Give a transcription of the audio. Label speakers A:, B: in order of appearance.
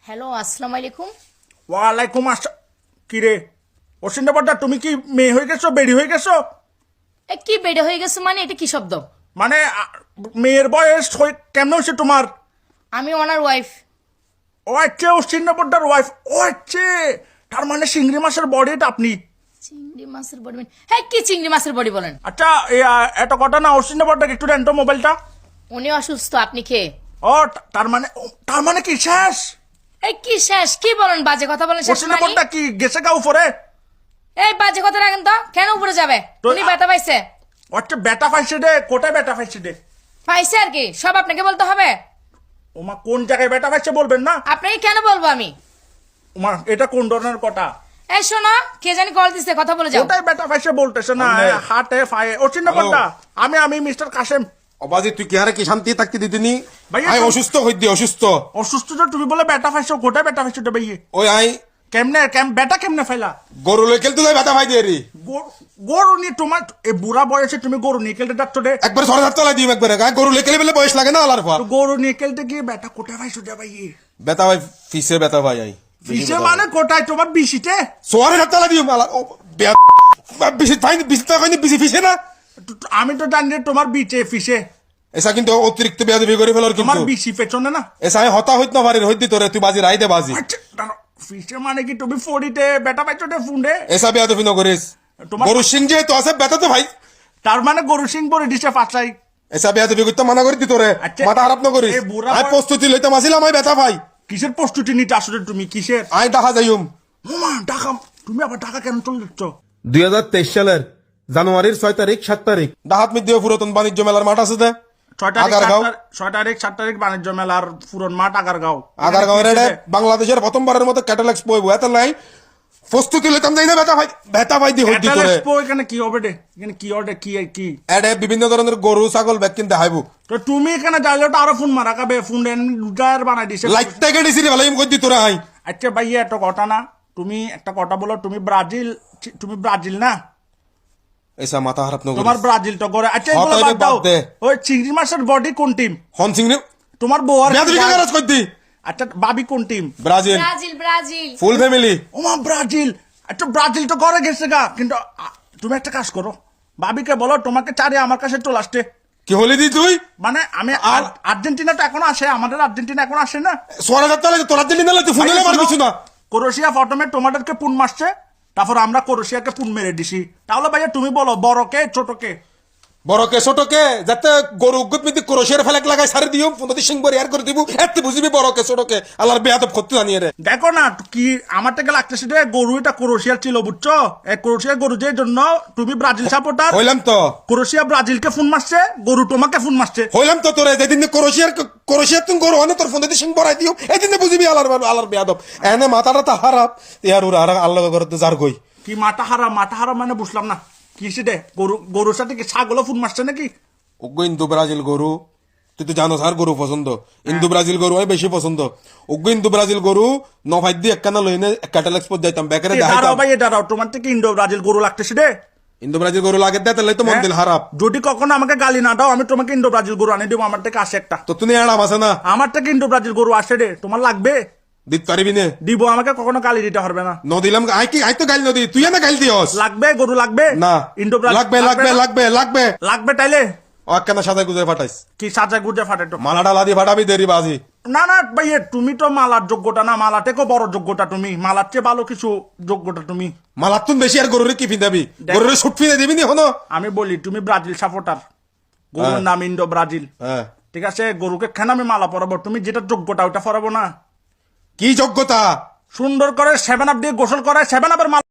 A: Hello, আসসালামু আলাইকুম।
B: ওয়ালাইকুম আসসালাম। কি রে অসিন্দাবাদা, তুমি কি মেয়ে হয়ে গেছো, বেড়ি হয়ে গেছো?
A: কি বেড়ে হয়ে গেছে মানে? এটা কি শব্দ?
B: মানে মেয়ের বয়স কেমন হয়েছে তোমার?
A: আমি ওনার ওয়াইফ।
B: ও আচ্ছা, অসিন্দাবাদার ওয়াইফ। ও আচ্ছা, তার মানে চিংড়ি মাছের বডি এটা আপনি?
A: চিংড়ি মাছের বডি মানে? হ্যাঁ, কি চিংড়ি মাছের বডি বলেন?
B: আচ্ছা, এত কথা না, অসিন্দাবাদাকে একটু দেন তো মোবাইলটা।
A: উনি অসুস্থ, আপনি কে?
B: ও তার মানে কি শেষ?
A: কি শেষ? কি বলেন? বাজে কথা বলেন। শেষ মানে?
B: অসিন্দাবাদা কি গেছে গা উপরে?
A: এই বাজে কথা রাখেন তো। কেন উপরে যাবে? উনি ব্যথা পাইছে।
B: আচ্ছা, বেটা পাইছে রে? কোথায় বেটা পাইছে রে?
A: পাইছে আর কি, সব আপনাকে বলতে হবে?
B: ওমা, কোন জায়গায় বেটা পাইছে বলবেন না?
A: আপনাকে কেন বলবো আমি?
B: ওমা, এটা কোন ধরনের কথা?
A: এই শোনো, কে জানি কল দিচ্ছে, কথা বলে যাও।
B: ওটাই বেটা পাইছে বলতেছে না, হাটে ফায়ে। অসিন্দাবাদা, আমি মিস্টার কাসেম।
C: অবাজি তুই কি হারে কি শান্তি থাকতে দিদিনি?
B: ভাইয়া,
C: আই অসুস্থ হইদি অসুস্থ।
B: অসুস্থ যে তুমি বলে বেটা পাইছো, কোথায় বেটা পাইছো রে ভাইয়ে?
C: ওই আই
B: বেটা কেমনে ফাইলা?
C: গরু লেকেল তুই ব্যথা ভাই দিয়ে রি
B: গরু নিয়ে তোমার এই বুড়া বয়সে তুমি গরু নিয়ে খেলতে যাচ্ছ রে?
C: একবার সরে হাত তলায় দিম একবার গরু লেকেলে বলে বয়স লাগে না আলার পর
B: তো গরু নিয়ে খেলতে গিয়ে বেটা কোথায় পাইছো রে ভাইয়ে?
C: ব্যথা ভাই ফিসে ব্যথা ভাই আই
B: ফিসে মানে কোথায়? তোমার বিশিতে?
C: সরে হাত তলায় দিম আলার বেশি ফাইন বেশি টাকা বেশি ফিসে না।
B: আমি তো জানি রে তোমার বিচে ফিসে।
C: এসা কিন্তু অতিরিক্ত বেয়াদবি করে ফেলার
B: তোমার
C: কিন্তু
B: বিশি পেছনে না?
C: এসা হতা হইত না পারে হইতি তোরে তুই বাজি রাই দে বাজি।
B: আচ্ছা, ফিসে মানে কি তুমি ফড়িতে বেটা পাইছো রে ফুন্ডে?
C: এসা বেয়াদবি ন করিস।
B: তোমার
C: গরু সিং যে তো আছে ব্যথা তো ভাই।
B: তার মানে গরু সিং পরে দিছে ফাঁসাই।
C: এসা বেয়াদবি করতে মানা করে দি তোরে।
B: আচ্ছা,
C: মাথা খারাপ না করিস।
B: এই বুড়া
C: আই প্রস্তুতি লইতে মাসিলাম আই ব্যথা ভাই।
B: কিসের প্রস্তুতি নিতে আসলে তুমি? কিসের?
C: আই দেখা যাইম।
B: মামা ঢাকা, তুমি আবার ঢাকা কেন চলে যাচ্ছ?
D: 2023 সালের জানুয়ারির 6 তারিখ 7 তারিখ
C: ডাহাত মিদ্দিও পুরাতন বাণিজ্য মেলার মাঠ আছে দে
B: 6 তারিখ 7 তারিখ বাণিজ্য মেলার পুরন মাঠ আগারগাঁও।
C: আগারগাঁওয়ের এটা বাংলাদেশের প্রথমবারের মতো ক্যাটালগ বইব এত নাই প্রস্তুতি লইতাম যাই না ব্যথা ভাই দি হইতি তোরে।
B: এখানে কি হবে রে? এখানে কি হবে? কি
C: এডে বিভিন্ন ধরনের গরু ছাগল ব্যাগ কিনতে হাইবু
B: তো তুমি এখানে যাইলে তো আরো ফোন মারা কাবে, ফোন দুটার বানাই দিছে।
C: লাইট থেকে দিছি রে ভালো কই দি তোরে আই।
B: আচ্ছা ভাইয়া, একটা কথা না, তুমি একটা কথা বলো, তুমি ব্রাজিল না?
C: এসা মাথা খারাপ ন
B: তোমার
C: করিস।
B: ব্রাজিল তো করে। আচ্ছা, এগুলো
C: হতাইবে
B: বাদ দাও।
C: বাদ দে।
B: ওই চিংড়ি মাছের বডি কোন টিম?
C: হন সিং রে
B: তোমার বউ আর
C: বেয়াদবি কে গরাজ কই দি।
B: আচ্ছা, বাবি কোন team?
C: Brazil
A: Brazil.
C: Full family.
B: ওমা, ব্রাজিল। আচ্ছা, ব্রাজিল তো করে গেছে গা, কিন্তু তুমি একটা কাজ করো, ভাবিকে বলো তোমাকে চারিয়ে আমার কাছে চলে আসতে।
C: কি হলি দি তুই?
B: মানে আমি আর্জেন্টিনা তো এখনো আসে, আমাদের আর্জেন্টিনা এখন আসে না।
C: সোরা যাত্রা লাগে তোরা দিলি না তুই ফোন দিলে পারবি না।
B: ক্রোয়েশিয়া প্রথমে তোমাদেরকে পুন মারছে, তারপর আমরা ক্রোয়েশিয়াকে পুন মেরে দিছি। তাহলে ভাইয়া তুমি বলো, বড় কে ছোট কে?
C: বড় কে ছোট কে যাতে গরু উগ্গত মিতি ক্রোশের ফেলাক লাগাই সারি দিও ফোনতে সিং বরি আর করে দিব এত বুঝিবি বড় কে ছোট কে আল্লাহর বেয়াদব করতে জানিয়ে রে।
B: দেখো না কি আমার থেকে লাগতেছে যে গরু এটা ক্রোয়েশিয়ার ছিল, বুঝছো? এই ক্রোয়েশিয়ার গরু যে জন্য তুমি ব্রাজিল সাপোর্টার।
C: হইলাম তো
B: ক্রোয়েশিয়া ব্রাজিলকে ফোন মারছে, গরু তোমাকে ফোন মারছে।
C: হইলাম তো তোরে যেদিন ক্রোশের তুমি গরু অনেক তোর ফোনতে সিং বরাই দিও এদিন বুঝিবি আল্লাহর বেয়াদব এনে মাথাটা তা খারাপ ইয়ার উরা আর আল্লাহ করতে যার কই
B: কি মাথা হারা মানে বুঝলাম না কিসে দে? গরুর সাথে কি ছাগলও ফোন মারছে নাকি?
C: ওগো ইন্দু ব্রাজিল গরু তুই তো জানো আর গরু পছন্দ ইন্দু ব্রাজিল গরু হয় বেশি পছন্দ ওগো ইন্দু ব্রাজিল গরু নফাই দিয়ে একখানা লইনে ক্যাটালগ স্পট যাইতাম বেকারে
B: দাঁড়াও
C: দেখাইতাম
B: ভাই, দাঁড়াও, তোমার থেকে ইন্ডো ব্রাজিল গরু লাগতেছে রে।
C: ইন্দু ব্রাজিল গরু লাগে দেয় তাহলে তো মন দিল খারাপ।
B: যদি কখনো আমাকে গালি না দাও, আমি তোমাকে ইন্ডো ব্রাজিল গরু আনি দেবো। আমার থেকে আসে একটা,
C: তো তুমি আরাম আছে না
B: আমার থেকে ইন্ডো ব্রাজিল গরু আসে রে। তোমার লাগবে?
C: দিতে পারবি না
B: দিব, আমাকে কখনো গালি দিতে হবে না।
C: ন দিলাম আই তো গাইল নদী তুই না গাইল দিওস
B: লাগবে গরু? লাগবে
C: না
B: ইন্ডো ব্রাজিল
C: লাগবে
B: লাগবে তাইলে
C: ও একখানা সাদা গুজে ফাটাইস
B: কি সাজা গুজে ফাটে তো?
C: মালাটা লাদি ফাটাবি দেরি বাজি
B: না ভাই, তুমি তো মালার যোগ্যতা না, মালা থেকেও বড় যোগ্যতা তুমি, মালার চেয়ে ভালো কিছু যোগ্যতা তুমি।
C: মালার তুন বেশি আর গরুরে কি ফিন্দাবি গরুরে শুট ফিনে দিবি নি হনো।
B: আমি বলি তুমি ব্রাজিল সাপোর্টার, গরুর নাম ইন্ডো ব্রাজিল,
C: হ্যাঁ
B: ঠিক আছে? গরুকে কেন আমি মালা পরাবো? তুমি যেটা যোগ্যতা ওটা পরাবো না?
C: কি যোগ্যতা?
B: সুন্দর করে 7 আপ দিয়ে গোসল করে 7 আপের মালা